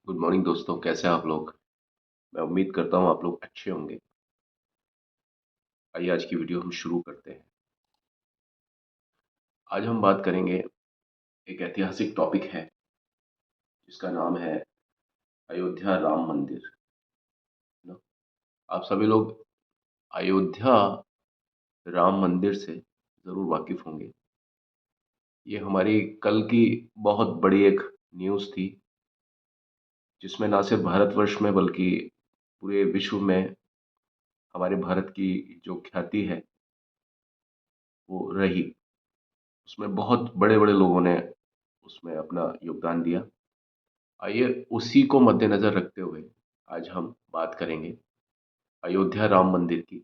Good morning दोस्तों, कैसे हैं आप लोग। मैं उम्मीद करता हूँ आप लोग अच्छे होंगे। आइए आज की वीडियो हम शुरू करते हैं। आज हम बात करेंगे, एक ऐतिहासिक टॉपिक है जिसका नाम है अयोध्या राम मंदिर। ना, आप सभी लोग अयोध्या राम मंदिर से ज़रूर वाकिफ होंगे। ये हमारी कल की बहुत बड़ी एक न्यूज़ थी, जिसमें ना सिर्फ भारतवर्ष में बल्कि पूरे विश्व में हमारे भारत की जो ख्याति है वो रही। उसमें बहुत बड़े बड़े लोगों ने उसमें अपना योगदान दिया। आइए उसी को मद्देनजर रखते हुए आज हम बात करेंगे अयोध्या राम मंदिर की,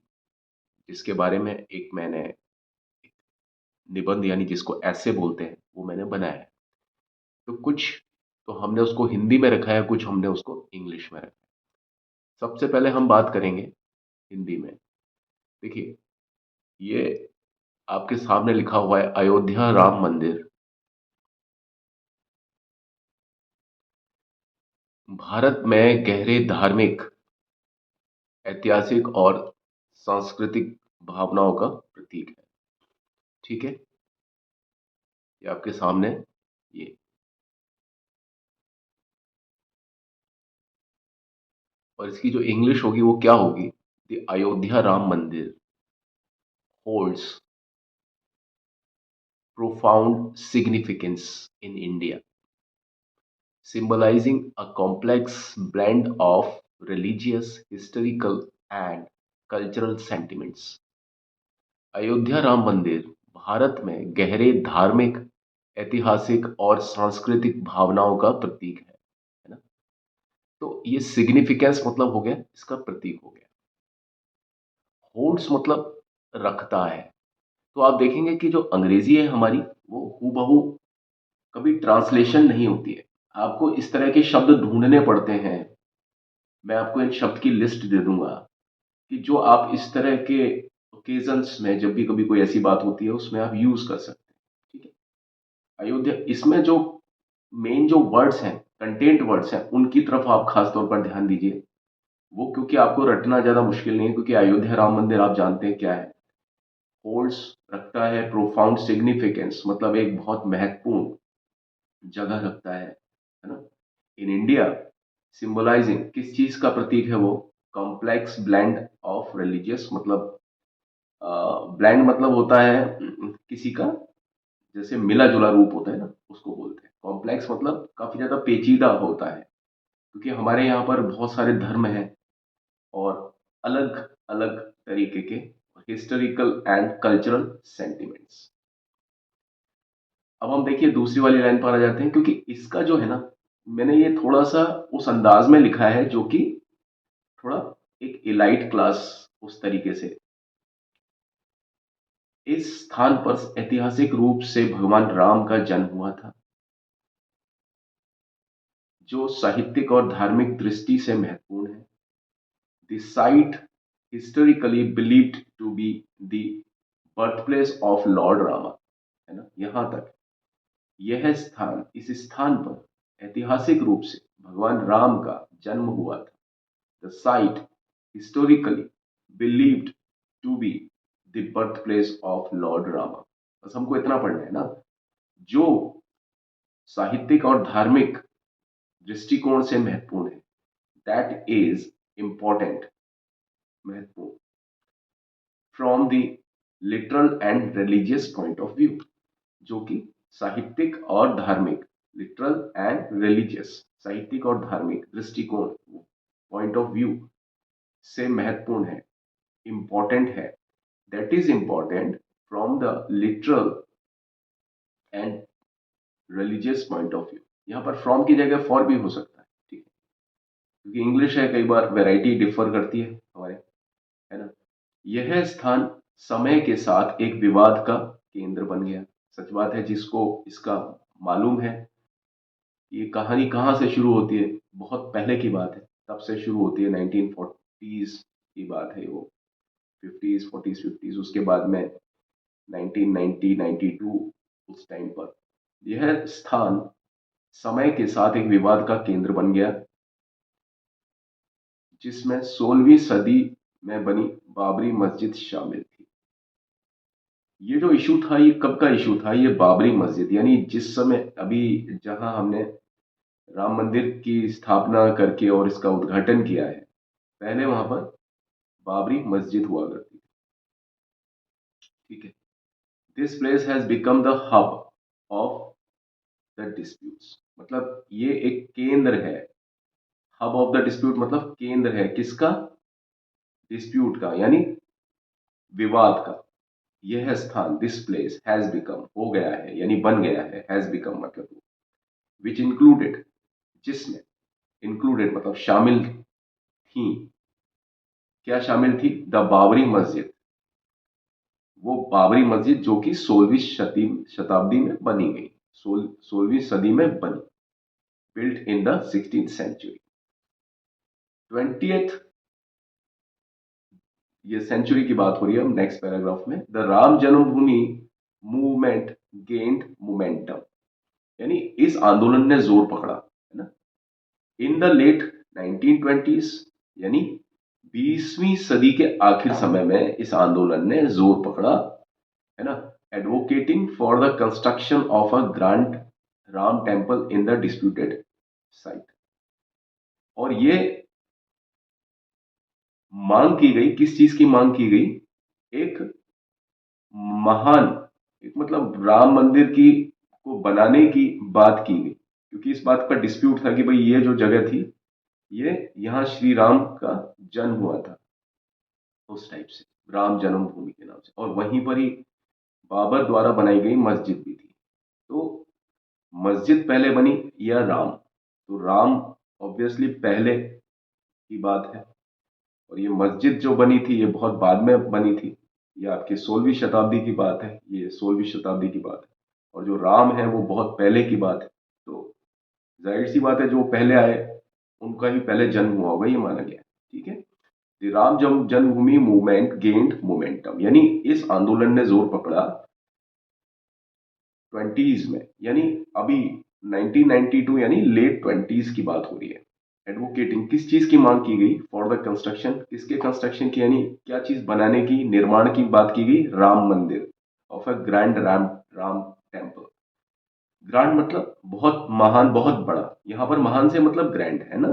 जिसके बारे में एक मैंने निबंध यानी जिसको ऐसे बोलते हैं वो मैंने बनाया है। तो कुछ तो हमने उसको हिंदी में रखा है, कुछ हमने उसको इंग्लिश में रखा है। सबसे पहले हम बात करेंगे हिंदी में। देखिए, ये आपके सामने लिखा हुआ है अयोध्या राम मंदिर भारत में गहरे धार्मिक, ऐतिहासिक और सांस्कृतिक भावनाओं का प्रतीक है। ठीक है, ये आपके सामने ये, और इसकी जो इंग्लिश होगी वो क्या होगी। द अयोध्या राम मंदिर holds profound significance in India, symbolizing a complex blend of religious, historical, and cultural sentiments. Ayodhya Ram मंदिर भारत में गहरे धार्मिक, ऐतिहासिक और सांस्कृतिक भावनाओं का प्रतीक है ना। तो ये सिग्निफिकेंस मतलब हो गया, इसका प्रतीक हो गया। होल्ड्स मतलब रखता है। तो आप देखेंगे कि जो अंग्रेजी है हमारी, वो हूबहू कभी ट्रांसलेशन नहीं होती है। आपको इस तरह के शब्द ढूंढने पड़ते हैं। मैं आपको एक शब्द की लिस्ट दे दूंगा कि जो आप इस तरह के ओकेजन्स में, जब भी कभी कोई ऐसी बात होती है, उसमें आप यूज कर सकते हैं। ठीक है, अयोध्या, इसमें जो मेन जो वर्ड्स हैं, कंटेंट वर्ड्स हैं, उनकी तरफ आप खास तौर पर ध्यान दीजिए। वो क्योंकि आपको रटना ज्यादा मुश्किल नहीं है, क्योंकि अयोध्या राम मंदिर आप जानते हैं क्या है। होल्ड्स रखता है, प्रोफाउंड सिग्निफिकेंस मतलब एक बहुत महत्वपूर्ण जगह रखता है ना। इन इंडिया, सिंबलाइजिंग किस चीज का प्रतीक है वो, कॉम्प्लेक्स ब्लेंड ऑफ रिलीजियस मतलब, ब्लेंड मतलब होता है किसी का जैसे मिला जुला रूप होता है ना, उसको बोलते हैं। कॉम्प्लेक्स मतलब काफी ज्यादा पेचीदा होता है, क्योंकि हमारे यहाँ पर बहुत सारे धर्म हैं और अलग अलग तरीके के हिस्टोरिकल एंड कल्चरल सेंटिमेंट्स। अब हम देखिए दूसरी वाली लाइन पर आ जाते हैं, क्योंकि इसका जो है ना, मैंने ये थोड़ा सा उस अंदाज में लिखा है जो कि थोड़ा एक इलाइट क्लास उस तरीके से। इस स्थान पर ऐतिहासिक रूप से भगवान राम का जन्म हुआ था, जो साहित्यिक और धार्मिक दृष्टि से महत्वपूर्ण है। The site historically believed to be the birth place of lord Rama, है ना। यहां तक यह स्थान, इस स्थान पर ऐतिहासिक रूप से भगवान राम का जन्म हुआ था। The site historically believed to be the birth place of lord Rama. बस हमको इतना पढ़ना है ना। जो साहित्यिक और धार्मिक दृष्टिकोण से महत्वपूर्ण है, दैट इज इंपॉर्टेंट, महत्वपूर्ण, from the literal and religious point of view, जो कि साहित्यिक और धार्मिक, लिटरल एंड रिलीजियस, साहित्यिक और धार्मिक दृष्टिकोण, पॉइंट ऑफ व्यू से महत्वपूर्ण है, इंपॉर्टेंट है। That is important from the literal and religious point of view. यहाँ पर फ्रॉम की जगह फॉर भी हो सकता है, ठीक है, क्योंकि इंग्लिश है, कई बार वैरायटी डिफर करती है हमारे, है ना। यह स्थान समय के साथ एक विवाद का केंद्र बन गया। सच बात है, जिसको इसका मालूम है। ये कहानी कहाँ से शुरू होती है, बहुत पहले की बात है, तब से शुरू होती है। 1940s की बात है वो, 50s 40s 50s, उसके बाद में 1990 92, उस टाइम पर यह स्थान समय के साथ एक विवाद का केंद्र बन गया। जिसमें 16वीं सदी में बनी बाबरी मस्जिद शामिल थी। ये जो इशू था ये कब का इशू था? ये बाबरी मस्जिद यानी जिस समय अभी जहां हमने राम मंदिर की स्थापना करके और इसका उद्घाटन किया है, पहले वहां पर बाबरी मस्जिद हुआ करती थी। ठीक है। This place has become the hub of the disputes, मतलब ये एक केंद्र है। हब ऑफ द डिस्प्यूट मतलब केंद्र है किसका? डिस्प्यूट का, यानी विवाद का। यह स्थान, दिस प्लेस हैज बिकम, हो गया है यानी बन गया है, हैज बिकम मतलब विच इंक्लूडेड, जिसमें, इंक्लूडेड मतलब शामिल थी। क्या शामिल थी? द बाबरी मस्जिद, वो बाबरी मस्जिद जो कि 16वीं शताब्दी में बनी गई, 16वीं सदी में बनी, built in the 16th century. 20th, ये सेंचुरी की बात हो रही है हम नेक्स्ट पैराग्राफ में। The Ram Janmabhoomi movement gained momentum, यानी इस आंदोलन ने जोर पकड़ा, है ना। इन द लेट 1920s, यानी 20वीं सदी के आखिर समय में इस आंदोलन ने जोर पकड़ा, है ना। Advocating for the construction of a grand Ram temple in the disputed site, और ये मांग की गई, किस चीज की मांग की गई? एक महान, एक मतलब राम मंदिर की को बनाने की बात की गई, क्योंकि इस बात का डिस्प्यूट था कि भाई ये जो जगह थी, ये यहाँ श्री राम का जन्म हुआ था, उस टाइप से राम जन्मभूमि के नाम से, और वहीं पर ही बाबर द्वारा बनाई गई मस्जिद भी थी। तो मस्जिद पहले बनी या राम? तो राम ऑब्वियसली पहले की बात है, और ये मस्जिद जो बनी थी ये बहुत बाद में बनी थी। ये आपकी 16वीं शताब्दी की बात है, ये 16वीं शताब्दी की बात है, और जो राम है वो बहुत पहले की बात है। तो जाहिर सी बात है जो पहले आए उनका ही पहले जन्म हुआ होगा, ये माना गया है। ठीक है। The Ram Janmabhoomi movement gained momentum, यानी इस आंदोलन ने जोर पकड़ा 20s में, यानी अभी 1992, यानी लेट 20s की बात हो रही है। एडवोकेटिंग, किस चीज की मांग की गई? फॉर द कंस्ट्रक्शन, किसके कंस्ट्रक्शन की, यानी क्या चीज बनाने की, निर्माण की बात की गई? राम मंदिर of a grand Ram temple. Grand मतलब बहुत महान, बहुत बड़ा, यहां पर महान से मतलब ग्रैंड, है ना।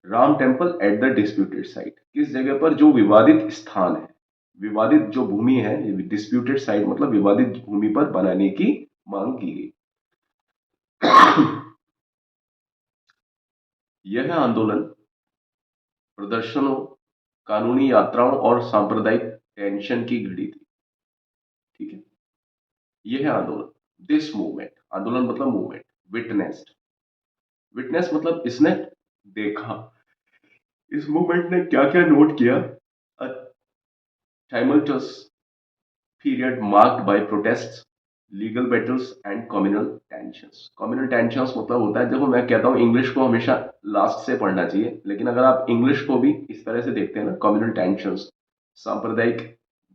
Ram temple at the disputed site, किस जगह पर? जो विवादित स्थान है, विवादित जो भूमि है, डिस्प्यूटेड साइट मतलब विवादित भूमि पर बनाने की मांग की गई। यह आंदोलन प्रदर्शनों, कानूनी यात्राओं और सांप्रदायिक टेंशन की घड़ी थी। ठीक है। यह आंदोलन, दिस मूवमेंट, आंदोलन मतलब मूवमेंट, विटनेस्ड, विटनेस मतलब इसने देखा, इस मूवमेंट ने क्या क्या नोट किया? A tumultuous period marked by protests, legal battles and communal tensions. Communal tensions मतलब होता है, देखो मैं कहता हूँ इंग्लिश को हमेशा लास्ट से पढ़ना चाहिए, लेकिन अगर आप इंग्लिश को भी इस तरह से देखते हैं ना, कम्युनल टेंशंस, सांप्रदायिक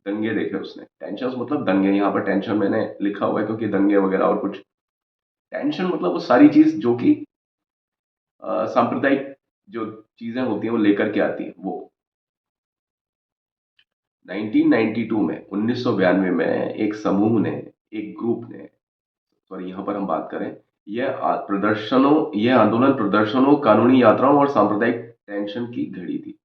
दंगे देखे उसने। टेंशंस मतलब दंगे, यहाँ पर टेंशन मैंने लिखा हुआ है क्योंकि दंगे वगैरह और कुछ, टेंशन मतलब वो सारी चीज जो कि सांप्रदायिक जो चीजें होती हैं वो लेकर के आती है वो। 1992 में, 1992 में एक समूह ने, एक ग्रुप ने, सॉरी यहाँ पर हम बात करें, यह आंदोलन प्रदर्शनों, कानूनी यात्राओं और सांप्रदायिक टेंशन की घड़ी थी।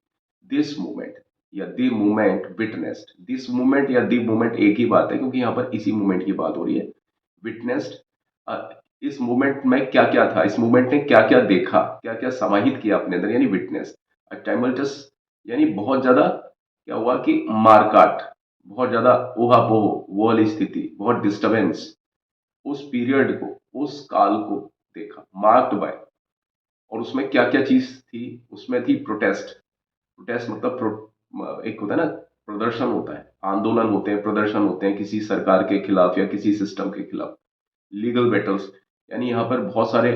दिस मूवमेंट या the movement witnessed, this movement या द मूवमेंट एक ही बात है क्योंकि यहाँ पर इसी मूवमेंट की बात हो रही है। विटनेस्ड, इस मूवमेंट में क्या क्या था, इस मूवमेंट ने क्या क्या देखा, क्या क्या समाहित किया अपने अंदर, यानी विटनेस। टाइमल्टस, यानी बहुत ज्यादा क्या हुआ कि मारकाट, बहुत ज्यादा ऊहापोह, वो वाली स्थिति, बहुत डिस्टरबेंस, उस पीरियड को, उस काल को देखा, मार्क्ड बाय। और उसमें क्या क्या चीज थी? उसमें थी प्रोटेस्ट, प्रोटेस्ट मतलब एक होता है ना, प्रदर्शन होता है, आंदोलन होते हैं, प्रदर्शन होते हैं किसी सरकार के खिलाफ या किसी सिस्टम के खिलाफ। लीगल बैटल्स, यानी यहाँ पर बहुत सारे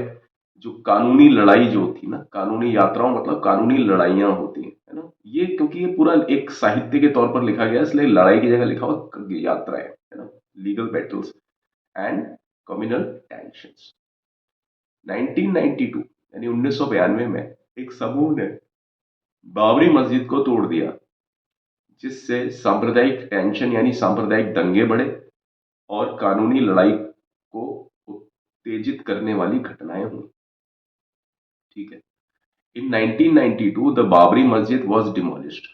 जो कानूनी लड़ाई जो होती है ना, कानूनी यात्राओं मतलब कानूनी लड़ाइयां होती हैं, है ना। ये क्योंकि ये पूरा एक साहित्य के तौर पर लिखा गया है, इसलिए लड़ाई की जगह लिखा हुआ यात्रा है ना। Legal battles and communal tensions. 1992 यानी 1992 में एक समूह ने बाबरी मस्जिद को तोड़ दिया, जिससे सांप्रदायिक टेंशन यानी सांप्रदायिक दंगे बढ़े और कानूनी लड़ाई को उत्तेजित करने वाली घटनाएं हुई। ठीक है। इन 1992 द बाबरी मस्जिद वॉज डिमोलिश्ड।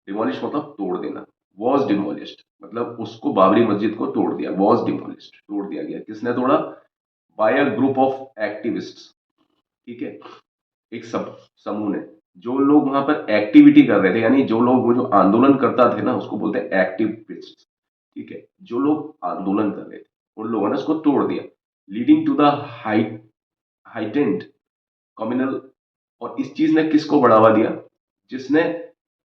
डिमोलिश मतलब तोड़ देना, वॉज डिमोलिश्ड मतलब उसको, बाबरी मस्जिद को तोड़ दिया, वॉज डिमोलिश्ड तोड़ दिया गया। किसने तोड़ा? By a group of activist. ठीक है, एक सब समूह ने, जो लोग वहां पर एक्टिविटी कर रहे थे, यानी जो लोग वो जो आंदोलन करता थे ना, उसको बोलते हैं एक्टिविस्ट। ठीक है, जो लोग आंदोलन कर रहे थे उन लोगों ने उसको तोड़ दिया, leading to the heightened communal. और इस चीज ने किसको बढ़ावा दिया? जिसने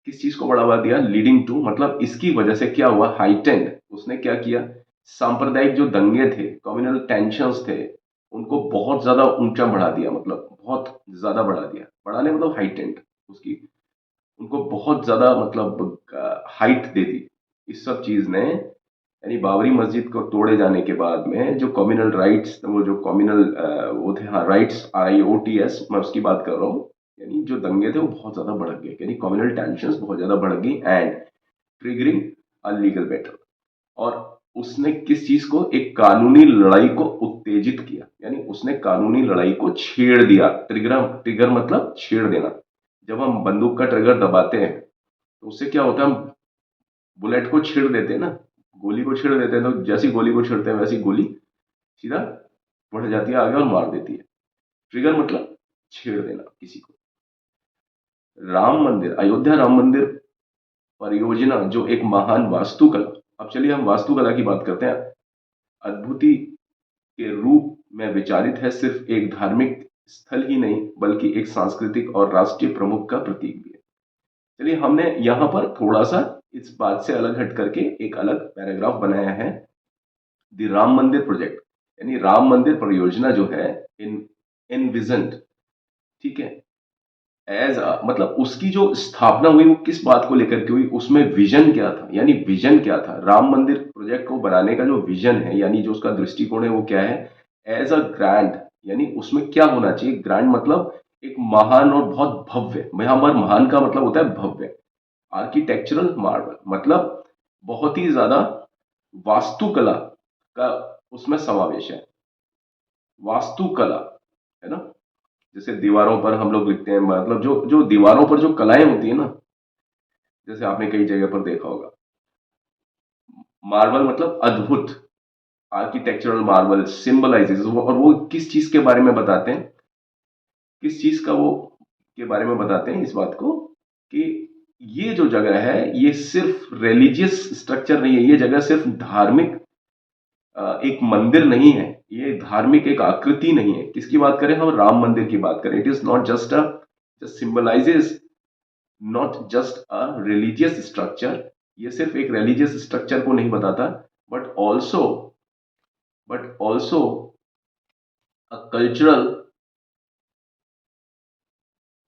किस चीज को बढ़ावा दिया? लीडिंग टू मतलब इसकी वजह से क्या हुआ? हाइटेंड, उसने क्या किया? सांप्रदायिक जो दंगे थे, कम्युनल टेंशंस थे, उनको बहुत ज्यादा ऊंचा बढ़ा दिया, मतलब बहुत ज्यादा बढ़ा दिया। बढ़ाने मतलब हाइटेंड, उसकी उनको बहुत ज्यादा मतलब हाइट दे दी इस सब चीज ने। यानी बाबरी मस्जिद को तोड़े जाने के बाद में जो कम्युनल राइट्स, वो जो कम्युनल वो थे, हाँ राइट्स, RIOTS, मैं उसकी बात कर रहा हूँ। यानी जो दंगे थे वो बहुत ज्यादा बढ़ गए, यानी कम्युनल टेंशंस बहुत ज्यादा बढ़ गई and triggering a legal battle. और उसने किस चीज को? एक कानूनी लड़ाई को उत्तेजित किया, यानी उसने कानूनी लड़ाई को छेड़ दिया। ट्रिगर, ट्रिगर मतलब छेड़ देना। जब हम बंदूक का ट्रिगर दबाते हैं तो उससे क्या होता है? हम बुलेट को छेड़ देते हैं ना, गोली को छेड़ देते हैं, तो जैसी गोली को छेड़ते हैं वैसी गोली सीधा बढ़ जाती है आगे और मार देती है। ट्रिगर मतलब छेड़ देना किसी को। राम मंदिर, अयोध्या राम मंदिर परियोजना जो एक महान वास्तुकला, अब चलिए हम वास्तुकला की बात करते हैं, अद्भुति के रूप में विचारित है, सिर्फ एक धार्मिक स्थल ही नहीं बल्कि एक सांस्कृतिक और राष्ट्रीय प्रमुख का प्रतीक भी है। चलिए, हमने यहां पर थोड़ा सा इस बात से अलग हट करके एक अलग पैराग्राफ बनाया है, द राम मंदिर प्रोजेक्ट, यानी राम मंदिर परियोजना जो है, इन एनविजन्ड। ठीक है, एज मतलब उसकी जो स्थापना हुई वो किस बात को लेकर के हुई, उसमें विजन क्या था, यानी विजन क्या था राम मंदिर प्रोजेक्ट को बनाने का? जो विजन है यानी जो उसका दृष्टिकोण है वो क्या है? एज अ ग्रैंड, यानी उसमें क्या होना चाहिए? ग्रैंड मतलब एक महान और बहुत भव्य, यहां पर महान का मतलब होता है भव्य। आर्किटेक्चरल मार्वल मतलब बहुत ही ज्यादा वास्तुकला का उसमें समावेश है। वास्तुकला, है ना? जैसे दीवारों पर हम लोग लिखते हैं, मतलब जो जो दीवारों पर जो कलाएं होती है ना, जैसे आपने कई जगह पर देखा होगा, मार्बल मतलब अद्भुत, आर्किटेक्चरल मार्बल सिंबलाइजेस, और वो किस चीज के बारे में बताते हैं? किस चीज का वो के बारे में बताते हैं? इस बात को कि ये जो जगह है ये सिर्फ रिलीजियस स्ट्रक्चर नहीं है, ये जगह सिर्फ धार्मिक एक मंदिर नहीं है, ये धार्मिक एक आकृति नहीं है। किसकी बात करें? हम राम मंदिर की बात करें। It is not just a, just symbolizes, not just a religious structure. ये सिर्फ एक रिलीजियस स्ट्रक्चर को नहीं बताता, but also but also a cultural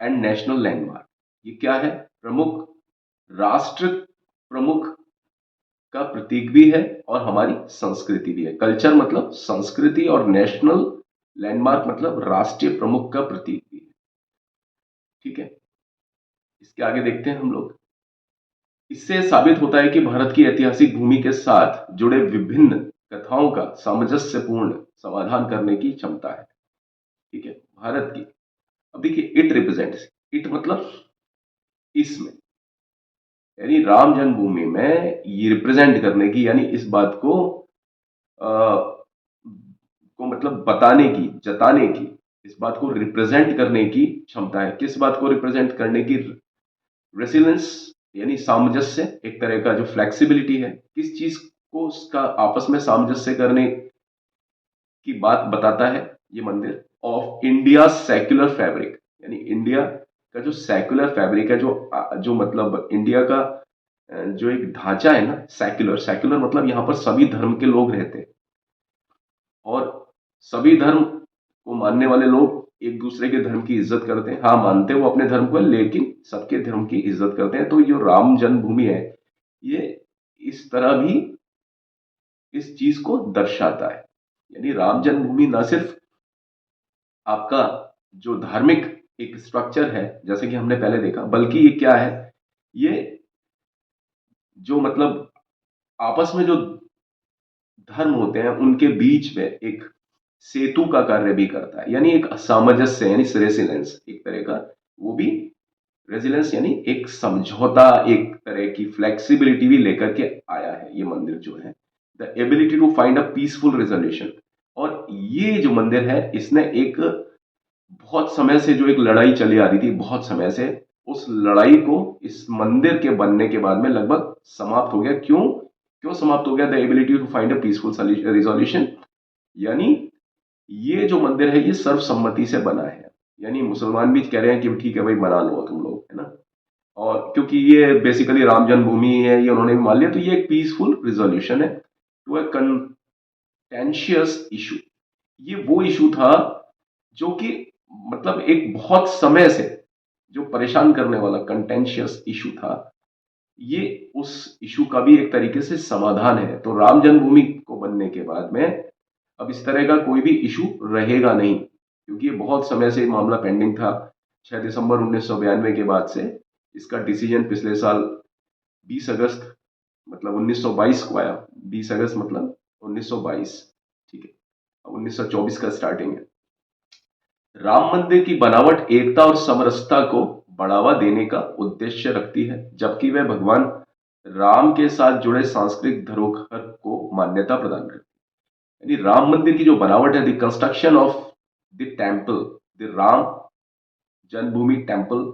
and national landmark. ये क्या है? प्रमुख, राष्ट्र प्रमुख का प्रतीक भी है और हमारी संस्कृति भी है। कल्चर मतलब संस्कृति और नेशनल लैंडमार्क मतलब राष्ट्रीय प्रमुख का प्रतीक भी है। ठीक है, इसके आगे देखते हैं हम लोग। इससे साबित होता है कि भारत की ऐतिहासिक भूमि के साथ जुड़े विभिन्न कथाओं का सामंजस्यपूर्ण समाधान करने की क्षमता है। ठीक है, भारत की, अब देखिए, इट रिप्रेजेंट्स, इट मतलब इसमें, यानी राम जन्मभूमि में ये रिप्रेजेंट करने की, यानी इस बात को मतलब बताने की, जताने की, इस बात को रिप्रेजेंट करने की क्षमता है। किस बात को रिप्रेजेंट करने की? रेसिलेंस, यानी सामंजस्य, एक तरह का जो फ्लेक्सिबिलिटी है, किस चीज को उसका आपस में सामंजस्य करने की बात बताता है ये मंदिर? ऑफ इंडिया सेक्युलर फैब्रिक, यानी इंडिया का जो सेक्युलर फैब्रिक है, जो मतलब इंडिया का जो एक ढांचा है ना, सेक्युलर, सेक्युलर मतलब यहां पर सभी धर्म के लोग रहते हैं और सभी धर्म को मानने वाले लोग एक दूसरे के धर्म की इज्जत करते हैं। हाँ, मानते हैं वो अपने धर्म को है, लेकिन सबके धर्म की इज्जत करते हैं। तो जो राम जन्मभूमि है, ये इस तरह भी इस चीज को दर्शाता है। यानी राम जन्मभूमि ना सिर्फ आपका जो धार्मिक एक स्ट्रक्चर है जैसे कि हमने पहले देखा, बल्कि ये क्या है, ये जो मतलब आपस में जो धर्म होते हैं उनके बीच में एक सेतु का कार्य भी करता है, यानी एक सामंजस्य यानी रेसिलेंस एक तरह का, वो भी रेजिलेंस यानी एक समझौता, एक तरह की फ्लेक्सिबिलिटी भी लेकर के आया है ये मंदिर जो है, the ability to find a peaceful resolution. और ये जो मंदिर है इसने एक बहुत समय से जो एक लड़ाई चली आ रही थी, बहुत समय से, उस लड़ाई को इस मंदिर के बनने के बाद में लगभग समाप्त हो गया। क्यों क्यों समाप्त हो गया? The ability to find a peaceful resolution, यानी ये जो मंदिर है ये सर्वसम्मति से बना है, यानी मुसलमान भी कह रहे हैं कि ठीक है भाई बना लो तुम लोग, है ना, और क्योंकि ये बेसिकली राम जन्मभूमि है, ये उन्होंने भी मान लिया, तो ये एक पीसफुल रिजोल्यूशन है टू ए कंटेंशियस इशू। ये वो इशू था जो कि मतलब एक बहुत समय से जो परेशान करने वाला कंटेंशियस इशू था, ये उस इशू का भी एक तरीके से समाधान है। तो राम जन्मभूमि को बनने के बाद में अब इस तरह का कोई भी इशू रहेगा नहीं, क्योंकि ये बहुत समय से मामला पेंडिंग था। 6 दिसंबर 1992 के बाद से इसका डिसीजन पिछले साल 20 अगस्त मतलब 1922 को आया। 20 अगस्त मतलब 1922, ठीक है, अब 1924 का स्टार्टिंग है। राम मंदिर की बनावट एकता और समरसता को बढ़ावा देने का उद्देश्य रखती है, जबकि वह भगवान राम के साथ जुड़े सांस्कृतिक धरोहर को मान्यता प्रदान करती है। यानी राम मंदिर की जो बनावट है, the construction of the temple, the Ram Janmabhoomi temple,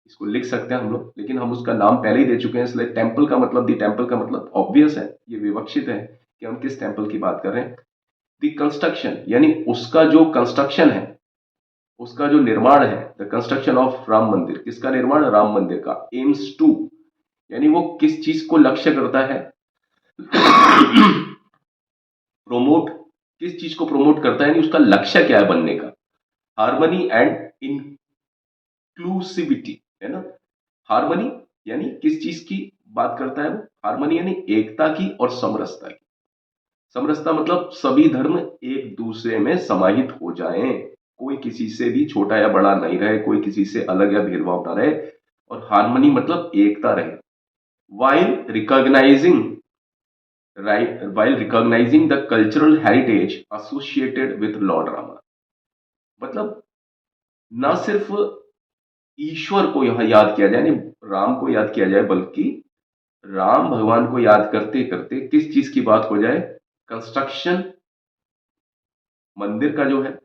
इसको लिख सकते हैं हम लोग, लेकिन हम उसका नाम पहले ही दे चुके हैं, इसलिए टेम्पल का मतलब, दी टेम्पल का मतलब ऑब्वियस है, ये विवक्षित है कि हम किस टेम्पल की बात कर रहे हैं। दी कंस्ट्रक्शन यानी उसका जो कंस्ट्रक्शन है, उसका जो निर्माण है, द कंस्ट्रक्शन ऑफ राम मंदिर, किसका निर्माण? राम मंदिर का। एम्स टू यानी वो किस चीज को लक्ष्य करता है? प्रोमोट, किस चीज को प्रोमोट करता है, यानी उसका लक्ष्य क्या है बनने का? हार्मनी एंड इंक्लूसिविटी, है ना। हार्मनी यानी किस चीज की बात करता है वो? हार्मनी यानी एकता की और समरसता की। समरसता मतलब सभी धर्म एक दूसरे में समाहित हो जाएं, कोई किसी से भी छोटा या बड़ा नहीं रहे, कोई किसी से अलग या भेदभाव ना रहे, और हार्मनी मतलब एकता रहे, while recognizing while recognizing the cultural heritage associated with Lord Rama। मतलब ना सिर्फ ईश्वर को यहाँ याद किया जाए, यानी राम को याद किया जाए, बल्कि राम भगवान को याद करते करते किस चीज की बात हो जाए? कंस्ट्रक्शन, मंदिर का जो है,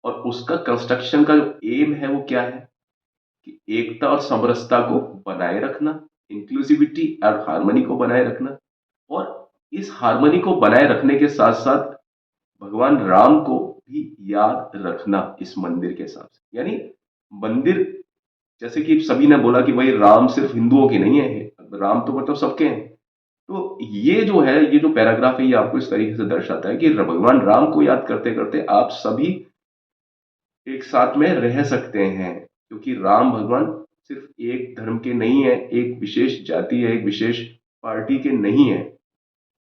और उसका कंस्ट्रक्शन का जो एम है वो क्या है? कि एकता और समरसता को बनाए रखना, इंक्लूसिविटी और हार्मनी को बनाए रखना, और इस हार्मनी को बनाए रखने के साथ साथ भगवान राम को भी याद रखना इस मंदिर के हिसाब से। यानी मंदिर, जैसे कि सभी ने बोला कि भाई राम सिर्फ हिंदुओं के नहीं है, राम तो मतलब सबके हैं, तो ये जो है, ये जो पैराग्राफ है, ये आपको इस तरीके से दर्शाता है कि भगवान राम को याद करते करते आप सभी एक साथ में रह सकते हैं, क्योंकि राम भगवान सिर्फ एक धर्म के नहीं है, एक विशेष जाति है, एक विशेष पार्टी के नहीं है।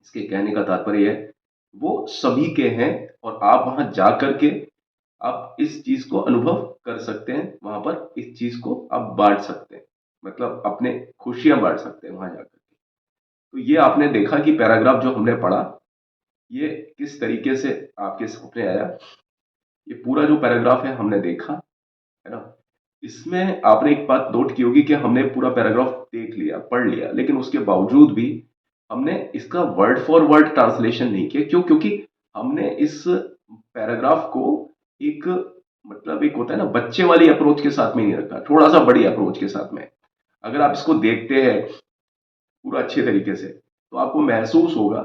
इसके कहने का तात्पर्य है वो सभी के हैं, और आप वहां जा करके आप इस चीज को अनुभव कर सकते हैं, वहां पर इस चीज को आप बांट सकते हैं, मतलब अपने खुशियां बांट सकते हैं वहां जाकर के। तो ये आपने देखा कि पैराग्राफ जो हमने पढ़ा ये किस तरीके से आपके सामने आया। ये पूरा जो पैराग्राफ है हमने देखा, है ना। इसमें आपने एक बात नोट की होगी कि हमने पूरा पैराग्राफ देख लिया, पढ़ लिया, लेकिन उसके बावजूद भी हमने इसका वर्ड फॉर वर्ड ट्रांसलेशन नहीं किया। क्यों? क्योंकि हमने इस पैराग्राफ को एक मतलब एक होता है ना बच्चे वाली अप्रोच के साथ में नहीं रखा, थोड़ा सा बड़ी अप्रोच के साथ में। अगर आप इसको देखते हैं पूरा अच्छे तरीके से, तो आपको महसूस होगा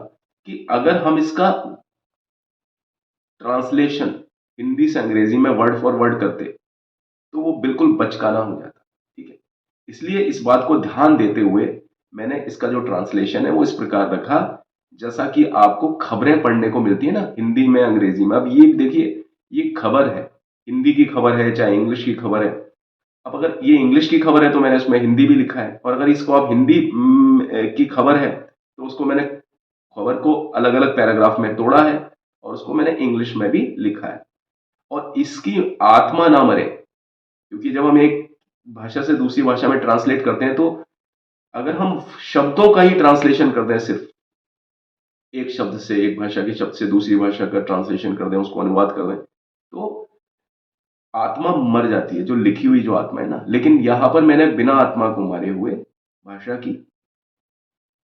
कि अगर हम इसका ट्रांसलेशन हिंदी से अंग्रेजी में वर्ड फॉर वर्ड करते तो वो बिल्कुल बचकाना हो जाता। ठीक है, इसलिए इस बात को ध्यान देते हुए मैंने इसका जो ट्रांसलेशन है वो इस प्रकार रखा, जैसा कि आपको खबरें पढ़ने को मिलती है ना हिंदी में अंग्रेजी में। अब ये देखिए, ये खबर है, हिंदी की खबर है चाहे इंग्लिश की खबर है। अब अगर ये इंग्लिश की खबर है तो मैंने उसमें हिंदी भी लिखा है, और अगर इसको आप हिंदी की खबर है तो उसको मैंने खबर को अलग अलग पैराग्राफ में तोड़ा है, और उसको मैंने इंग्लिश में भी लिखा है। और इसकी आत्मा ना मरे, क्योंकि जब हम एक भाषा से दूसरी भाषा में ट्रांसलेट करते हैं तो अगर हम शब्दों का ही ट्रांसलेशन करते हैं, सिर्फ एक शब्द से, एक भाषा के शब्द से दूसरी भाषा का ट्रांसलेशन कर दें, उसको अनुवाद कर दें, तो आत्मा मर जाती है, जो लिखी हुई जो आत्मा है ना। लेकिन यहां पर मैंने बिना आत्मा को मारे हुए भाषा की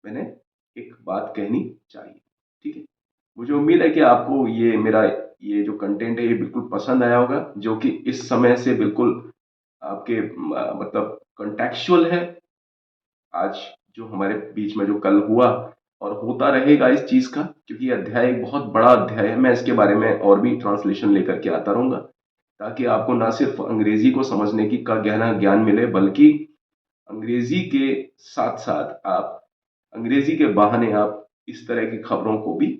मैंने एक बात कहनी चाहिए। ठीक है। मुझे उम्मीद है कि आपको ये मेरा ये जो कंटेंट है ये बिल्कुल पसंद आया होगा, जो कि इस समय से बिल्कुल आपके मतलब कॉन्टेक्चुअल है। आज जो हमारे बीच में जो कल हुआ और होता रहेगा इस चीज का, क्योंकि ये अध्याय एक बहुत बड़ा अध्याय है। मैं इसके बारे में और भी ट्रांसलेशन लेकर के आता रहूंगा, ताकि आपको ना सिर्फ अंग्रेजी को समझने की का गहरा ज्ञान मिले, बल्कि अंग्रेजी के साथ साथ आप अंग्रेजी के बहाने आप इस तरह की खबरों को भी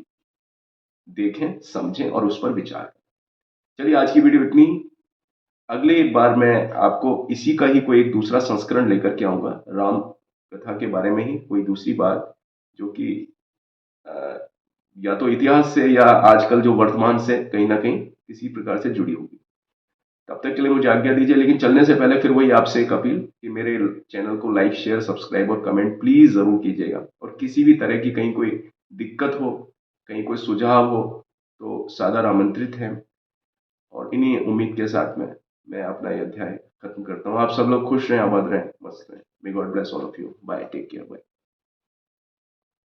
देखें, समझें और उस पर विचार करें। चलिए, आज की वीडियो इतनी ही। अगली एक बार मैं आपको इसी का ही कोई एक दूसरा संस्करण लेकर के आऊंगा, राम कथा के बारे में ही कोई दूसरी बात, जो कि अ, या तो इतिहास से या आजकल जो वर्तमान से कहीं ना कहीं किसी प्रकार से जुड़ी होगी। तब तक के लिए मुझे आज्ञा दीजिए, लेकिन चलने से पहले फिर वही आपसे एक अपील कि मेरे चैनल को लाइक, शेयर, सब्सक्राइब और कमेंट प्लीज जरूर कीजिएगा। और किसी भी तरह की कहीं कोई दिक्कत हो, कहीं कोई सुझाव हो, तो सादर आमंत्रित है। और इन्हीं उम्मीद के साथ में मैं अपना यह अध्याय खत्म करता हूँ। आप सब लोग खुश रहें, आबाद रहें, मस्त रहें। May god bless all of you. Bye, take care, bye.